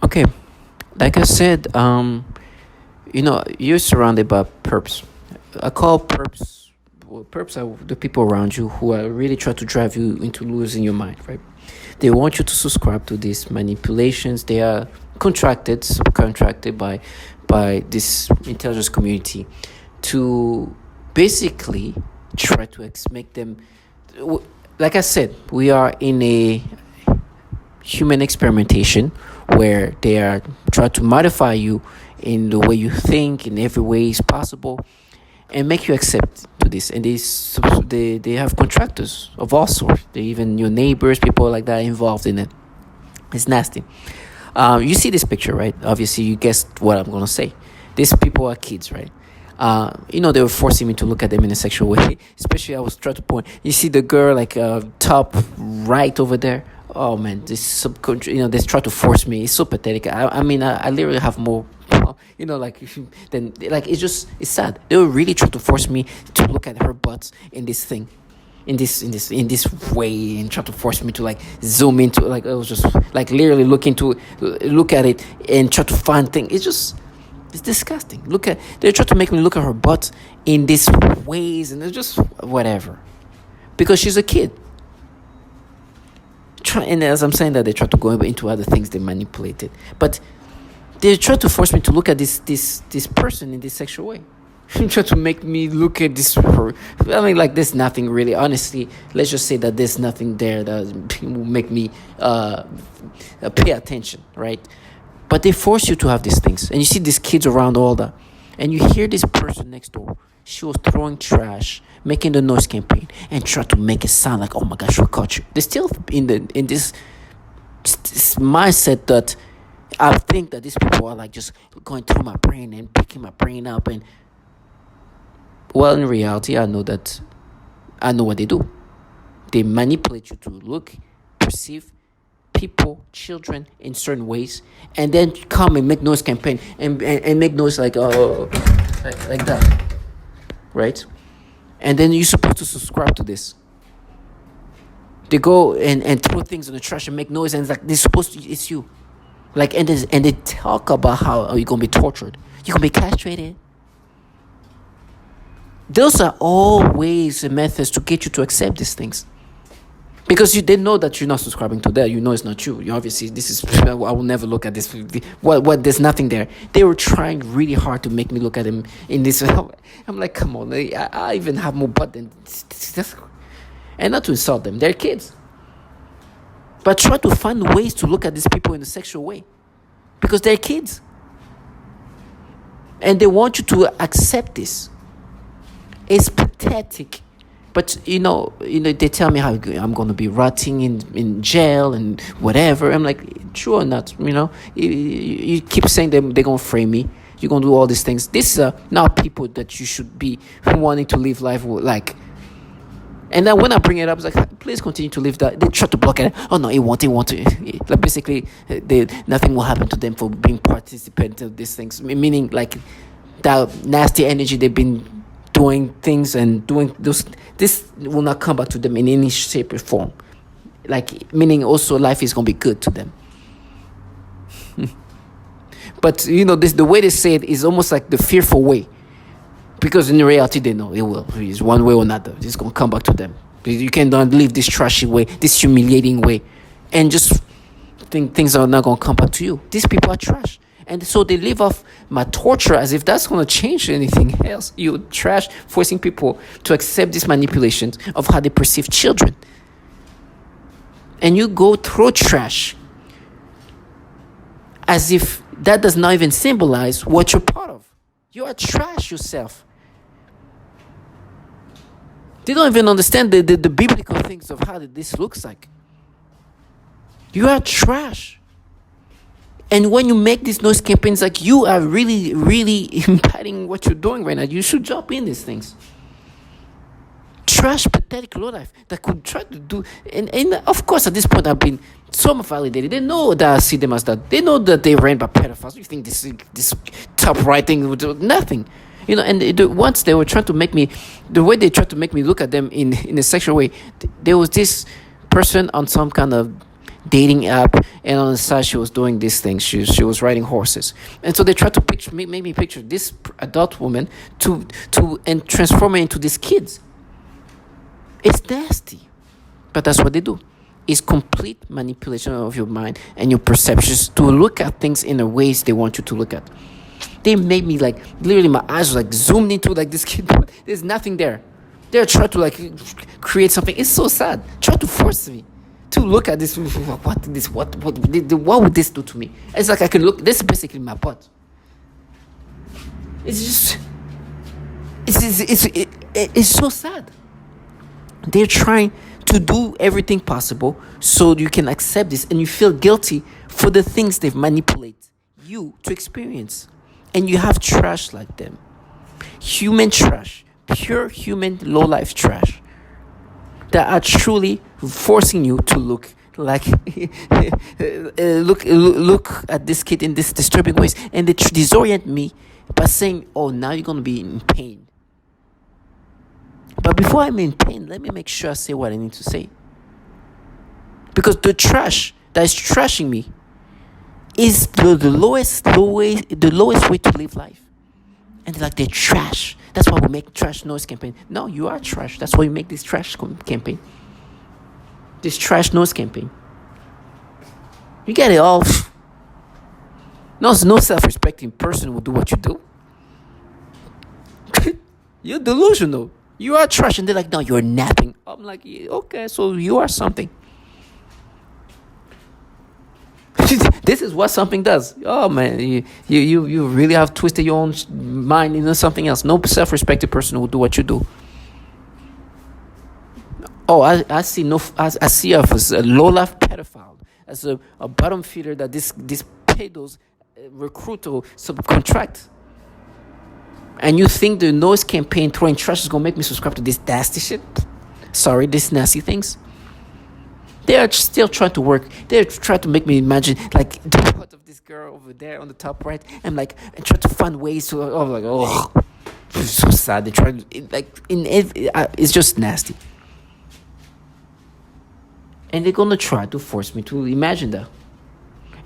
Okay, like I said, you're surrounded by perps. I call perps. Well, perps are the people around you who are really trying to drive you into losing your mind, right? They want you to subscribe to these manipulations. They are subcontracted by this intelligence community to basically try to make them. Like I said, we are in a human experimentation where they are trying to modify you in the way you think in every way is possible and make you accept to this. And they have contractors of all sorts. They even your neighbors, people like that involved in it. It's nasty. You see this picture, right? Obviously you guessed what I'm gonna say. These people are kids, right? They were forcing me to look at them in a sexual way. Especially, I was trying to point. You see the girl, like top right over there. Oh man, this they try to force me. It's so pathetic. I literally have more. Then it's sad. They were really trying to force me to look at her butt in this thing, in this way, and try to force me to like zoom into like it was just like literally look at it and try to find things. It's disgusting. They try to make me look at her butt in these ways, and it's just whatever. Because she's a kid. And as I'm saying that, they try to go into other things they manipulated. But they try to force me to look at this person in this sexual way. Try to make me look at this. Like there's nothing really. Honestly, let's just say that there's nothing there that will make me pay attention, right? But they force you to have these things. And you see these kids around all that. And you hear this person next door. She was throwing trash, making the noise campaign, and try to make it sound like, oh my gosh, we caught you. They're still in this mindset that I think that these people are like just going through my brain and picking my brain up. And well, in reality, I know what they do. They manipulate you to look, perceive people, children in certain ways, and then come and make noise campaign and make noise like like that, right? And then you're supposed to subscribe to this. They go and throw things in the trash and make noise, and it's like it's you, like and they talk about how you're gonna be tortured, you're gonna be castrated. Those are all ways and methods to get you to accept these things. Because they know that you're not subscribing to that. You know it's not you. You obviously, I will never look at this. What? There's nothing there. They were trying really hard to make me look at them in this. I'm like, come on. I even have more butt than this. And not to insult them. They're kids. But try to find ways to look at these people in a sexual way. Because they're kids. And they want you to accept this. It's pathetic. But, they tell me how I'm going to be rotting in jail and whatever. I'm like, true or not, You keep saying they're going to frame me. You're going to do all these things. These are not people that you should be wanting to live life like. And then when I bring it up, it's like, please continue to live that. They try to block it. Oh, no, it won't. Like, basically, nothing will happen to them for being participant of these things. Meaning, like, that nasty energy they've been doing things and doing those, this will not come back to them in any shape or form. Like, meaning also life is going to be good to them. But, the way they say it is almost like the fearful way. Because in reality, they know it will. It's one way or another. It's going to come back to them. You cannot live this trashy way, this humiliating way, and just think things are not going to come back to you. These people are trash. And so they live off my torture as if that's going to change anything else. You trash, forcing people to accept these manipulations of how they perceive children. And you go through trash as if that does not even symbolize what you're part of. You are trash yourself. They don't even understand the biblical things of how this looks like. You are trash. And when you make these noise campaigns, like you are really, really impeding what you're doing right now. You should jump in these things. Trash, pathetic low life that could try to do. And of course, at this point, I've been so validated. They know that I see them as that. They know that they ran by pedophiles. You think this top right thing would do nothing. And once they were trying to make me, the way they tried to make me look at them in a sexual way, there was this person on some kind of dating app, and on the side she was doing these things. She was riding horses, and so they tried to make me picture this adult woman and transform her into these kids. It's nasty, but that's what they do. It's complete manipulation of your mind and your perceptions to look at things in the ways they want you to look at. They made me like literally my eyes were like zoomed into like this kid. There's nothing there. They're trying to like create something. It's so sad. Try to force me to look at this. What would this do to me? It's like I can look. This is basically my butt. It's just. It's so sad. They're trying to do everything possible so you can accept this and you feel guilty for the things they've manipulated you to experience. And you have trash like them. Human trash. Pure human low-life trash. That are truly forcing you to look like look at this kid in this disturbing ways. And they disorient me by saying, oh, now you're going to be in pain. But before I'm in pain, let me make sure I say what I need to say. Because the trash that is trashing me is the lowest way to live life. And they're like, they're trash. That's why we make trash noise campaign. No, you are trash. That's why we make this trash campaign. This trash noise campaign. You get it all. No self-respecting person will do what you do. You're delusional. You are trash. And they're like, no, you're napping. I'm like, yeah, okay, so you are something. This is what something does. Oh man, you really have twisted your own mind into something else. No self-respected person will do what you do. Oh, I see you as a low-life pedophile, as a bottom feeder that this pedos recruit or subcontract. And you think the noise campaign throwing trash is gonna make me subscribe to this nasty shit? Sorry, these nasty things. They are still trying to work. They're trying to make me imagine like the part of this girl over there on the top right, and like and try to find ways to. Oh, like it's so sad. They try it's just nasty, and they're gonna try to force me to imagine that.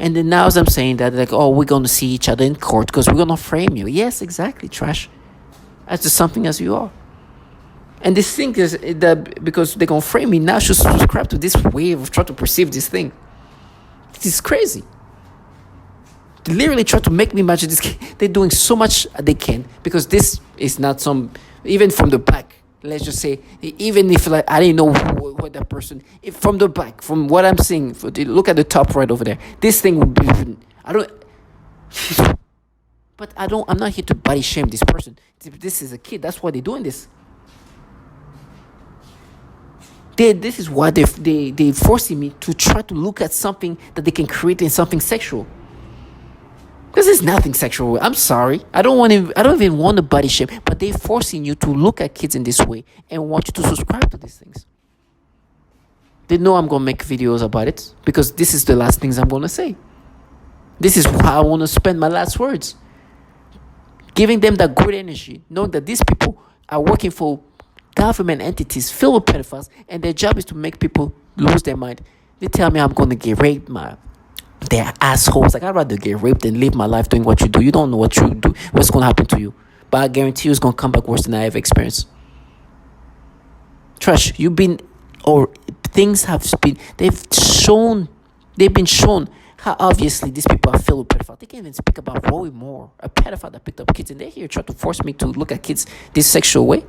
And then now as I'm saying that, like, oh, we're gonna see each other in court because we're gonna frame you. Yes, exactly, trash. As just something as you are. And this thing is that because they're gonna frame me now, I should subscribe to this way of trying to perceive this thing. This is crazy. They literally try to make me imagine this. They're doing so much they can because this is not some, even from the back. Let's just say, even if like I didn't know what that person, if from the back, from what I'm seeing, look at the top right over there. This thing would be, but I'm not here to body shame this person. This is a kid. That's why they're doing this. This is why they forcing me to try to look at something that they can create in something sexual. Because it's nothing sexual. I'm sorry. I don't even want to body shame, but they're forcing you to look at kids in this way and want you to subscribe to these things. They know I'm gonna make videos about it because this is the last things I'm gonna say. This is how I want to spend my last words. Giving them that good energy, knowing that these people are working for government entities filled with pedophiles, and their job is to make people lose their mind. They tell me I'm gonna get raped, they're assholes. Like, I'd rather get raped than live my life doing what you do. You don't know what you do, what's gonna happen to you. But I guarantee you it's gonna come back worse than I ever experienced. Trash, they've been shown how obviously these people are filled with pedophiles. They can't even speak about Roy Moore, a pedophile that picked up kids, and they're here trying to force me to look at kids this sexual way.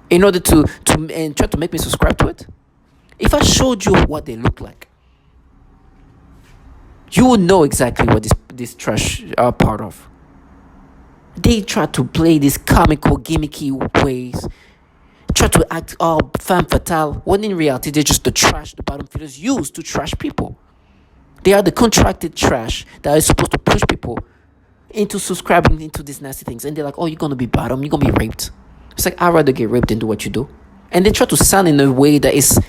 In order to and try to make me subscribe to it. If I showed you what they look like, you would know exactly what this trash are part of. They try to play these comical, gimmicky ways, try to act all femme fatale, when in reality they're just the trash the bottom feeders use to trash people. They are the contracted trash that is supposed to push people into subscribing into these nasty things. And they're like, oh, you're going to be bottom, you're going to be raped. It's like, I'd rather get raped than do what you do. And they try to sound in a way that is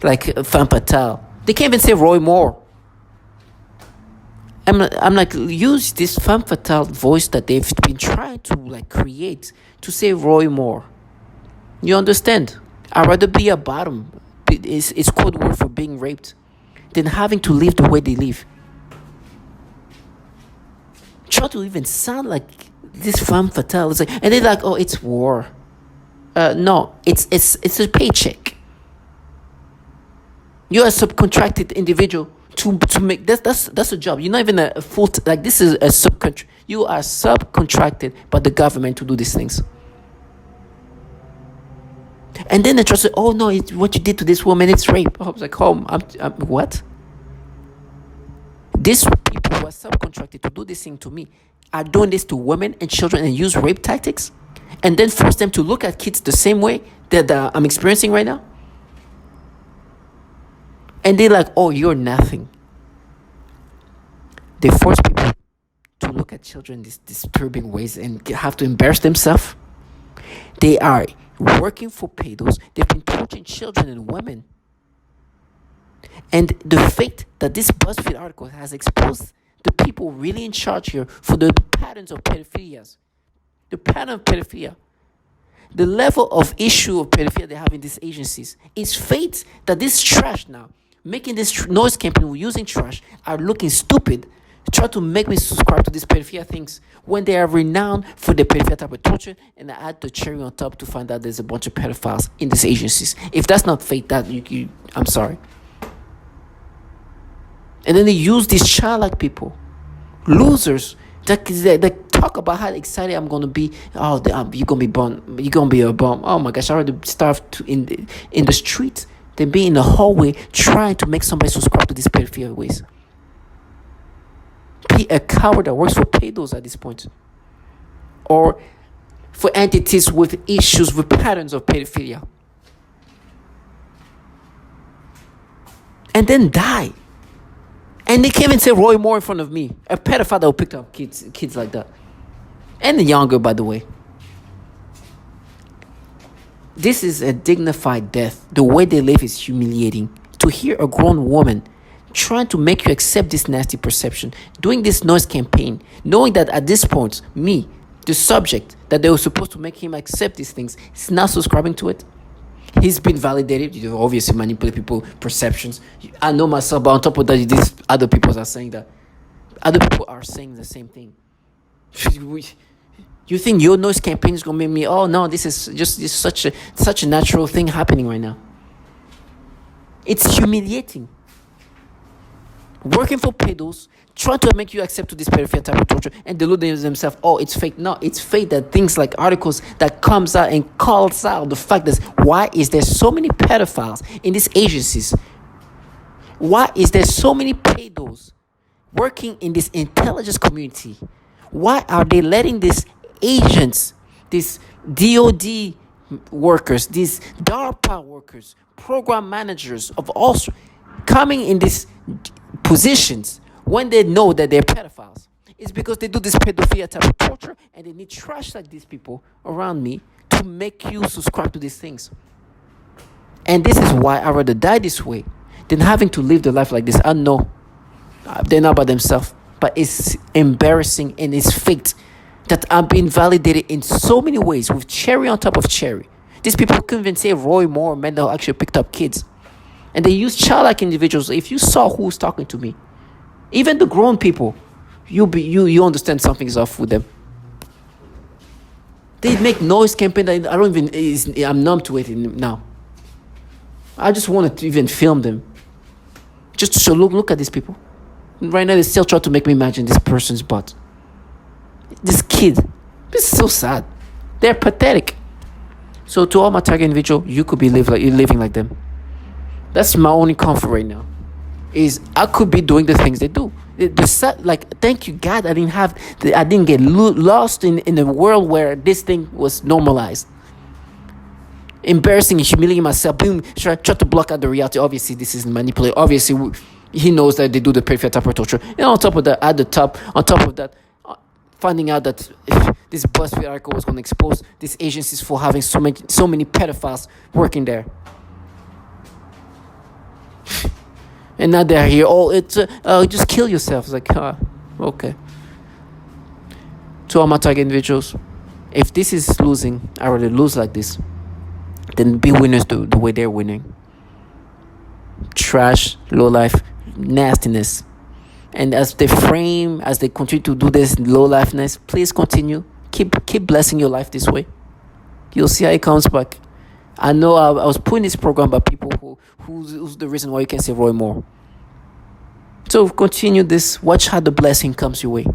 like femme fatale. They can't even say Roy Moore. I'm like, use this femme fatale voice that they've been trying to like create to say Roy Moore. You understand? I'd rather be a bottom. It's code word for being raped than having to live the way they live. Try to even sound like this femme fatale. It's like, and they're like, oh, it's war. No, it's a paycheck. You're a subcontracted individual to make that's a job. You're not even a full like this is a subcontract. You are subcontracted by the government to do these things. And then they try to say, oh no, what you did to this woman, it's rape. I was like, oh, I'm what? These people who are subcontracted to do this thing to me are doing this to women and children and use rape tactics, and then force them to look at kids the same way that I'm experiencing right now. And they're like, oh, you're nothing. They force people to look at children in these disturbing ways and have to embarrass themselves. They are working for pedos. They've been torturing children and women. And the fact that this BuzzFeed article has exposed the people really in charge here for the patterns of pedophilia. The pattern of pedophilia. The level of issue of pedophilia they have in these agencies. It's fate that this trash now, making this noise campaign using trash, are looking stupid, try to make me subscribe to these pedophilia things when they are renowned for the pedophilia type of torture, and I add the cherry on top to find out there's a bunch of pedophiles in these agencies. If that's not fate, that I'm sorry. And then they use these childlike people, losers, that talk about how excited I'm gonna be. Oh, you're gonna be bum. You're gonna be a bum. Oh my gosh, I already starved in the street. Then be in the hallway trying to make somebody subscribe to these pedophilia ways. Be a coward that works for pedos at this point, or for entities with issues with patterns of pedophilia, and then die. And they can't even say Roy Moore in front of me, a pedophile that will pick up kids like that, and the younger, by the way. This is a dignified death. The way they live is humiliating. To hear a grown woman trying to make you accept this nasty perception, doing this noise campaign, knowing that at this point, me, the subject, that they were supposed to make him accept these things, is not subscribing to it. He's been validated. You obviously manipulate people's perceptions. I know myself, but on top of that, these other people are saying that. Other people are saying the same thing. You think your noise campaign is gonna make me? Oh no, this is just such a natural thing happening right now. It's humiliating. Working for pedos, trying to make you accept to this pedophilia type of torture, and deluding themselves. Oh, it's fake. No, it's fake that things like articles that comes out and calls out the fact that why is there so many pedophiles in these agencies? Why is there so many pedos working in this intelligence community? Why are they letting these agents, these DOD workers, these DARPA workers, program managers of all coming in these positions when they know that they're pedophiles? It's because they do this pedophilia type of torture, and they need trash like these people around me to make you subscribe to these things. And this is why I'd rather die this way than having to live the life like this. I know they're not by themselves, but it's embarrassing and it's fake that I'm being validated in so many ways with cherry on top of cherry. These people couldn't even say Roy Moore, men that actually picked up kids. And they use childlike individuals. If you saw who was talking to me, even the grown people, you understand something is off with them. They make noise campaign that I don't even, I'm numb to it now. I just wanted to even film them. Just to show, look at these people. Right now they still try to make me imagine this person's butt. This kid. This is so sad. They're pathetic. So to all my target individual, you could be living like them. That's my only comfort right now. Is I could be doing the things they do. Thank you God, I didn't get lost in a world where this thing was normalized. Embarrassing and humiliating myself. Try to block out the reality. Obviously, this is manipulated. Obviously, he knows that they do the pedophilia type of torture. And on top of that, finding out that this BuzzFeed article was going to expose these agencies for having so many pedophiles working there. And now they're here. Oh, it's just kill yourself. It's like, okay. To all my target individuals, if this is losing, I rather lose like this than be winners the way they're winning. Trash, low life, nastiness. And as they continue to do this low lifeness, please continue. Keep blessing your life this way. You'll see how it comes back. I know I was putting this program by people who's the reason why you can say Roy more. So continue this. Watch how the blessing comes your way.